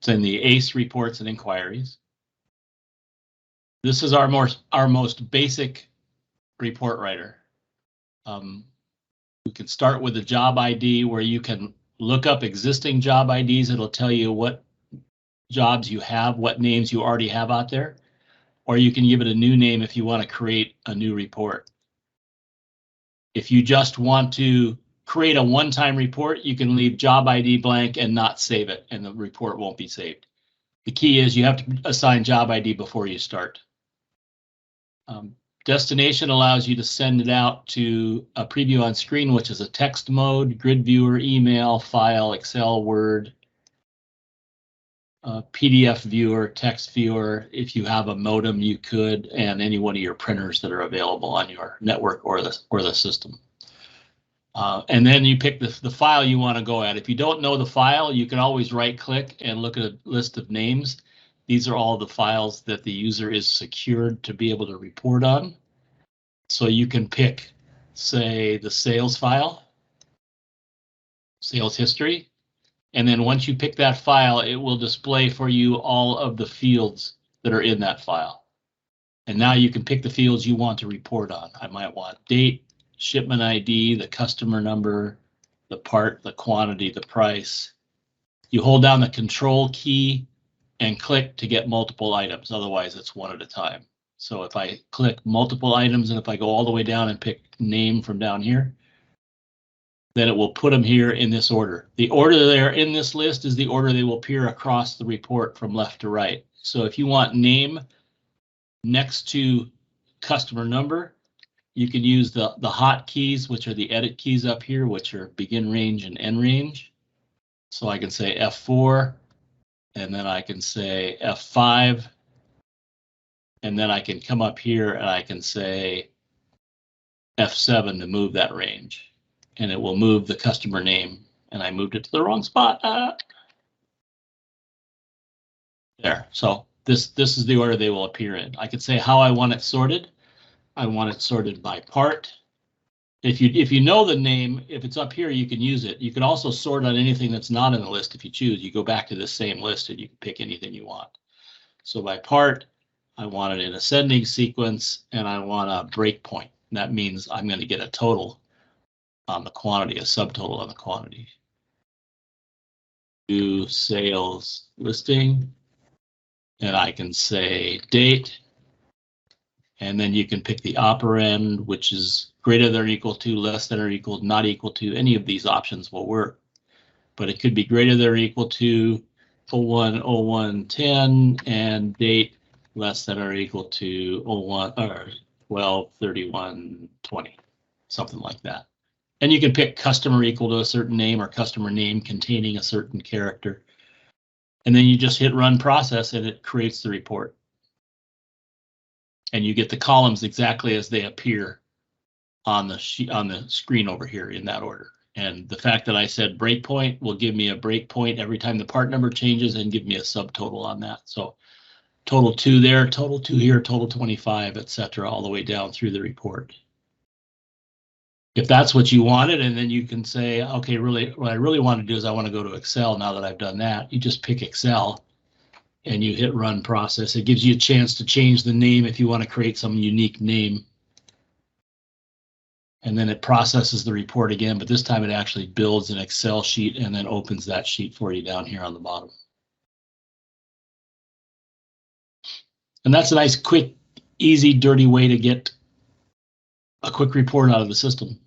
It's in the ACE reports and inquiries. This is our most basic report writer. We can start with the job ID where you can look up existing job IDs. It'll tell you what jobs you have, what names you already have out there, or you can give it a new name if you want to create a new report. If you just want to create a one-time report, you can leave job ID blank and not save it, and the report won't be saved. The key is you have to assign job ID before you start. Destination allows you to send it out to a preview on screen, which is a text mode, grid viewer, email, file, Excel, Word, PDF viewer, text viewer. If you have a modem, you could, and any one of your printers that are available on your network or the system. And then you pick the file you want to go at. If you don't know the file, you can always right-click and look at a list of names. These are all the files that the user is secured to be able to report on. So you can pick, say, the sales file, sales history, and then once you pick that file, it will display for you all of the fields that are in that file. And now you can pick the fields you want to report on. I might want date, shipment ID, the customer number, the part, the quantity, the price. You hold down the control key and click to get multiple items. Otherwise, it's one at a time. So if I click multiple items and if I go all the way down and pick name from down here, then it will put them here in this order. The order they're in this list is the order they will appear across the report from left to right. So if you want name next to customer number, you can use the hotkeys, which are the edit keys up here, which are begin range and end range. So I can say F4, and then I can say F5, and then I can come up here and I can say F7 to move that range, and it will move the customer name, and I moved it to the wrong spot. There, so this is the order they will appear in. I could say how I want it sorted. I want it sorted by part. If you know the name, if it's up here, you can use it. You can also sort on anything that's not in the list if you choose. You go back to the same list and you can pick anything you want. So by part, I want it in ascending sequence, and I want a breakpoint. That means I'm going to get a total on the quantity, a subtotal on the quantity. Do sales listing, and I can say date. And then you can pick the operand, which is greater than or equal to, less than or equal, not equal to. Any of these options will work. But it could be greater than or equal to 01/01/10 and date less than or equal to 01 or 12/31/20, something like that. And you can pick customer equal to a certain name or customer name containing a certain character. And then you just hit run process and it creates the report. And you get the columns exactly as they appear on the screen over here in that order. And the fact that I said breakpoint will give me a breakpoint every time the part number changes and give me a subtotal on that. So total 2 there, total 2 here, total 25, etc., all the way down through the report. If that's what you wanted, and then you can say, okay, really, what I really want to do is I want to go to Excel. Now that I've done that, you just pick Excel and you hit run process. It gives you a chance to change the name if you want to create some unique name. And then it processes the report again, but this time it actually builds an Excel sheet and then opens that sheet for you down here on the bottom. And that's a nice, quick, easy, dirty way to get a quick report out of the system.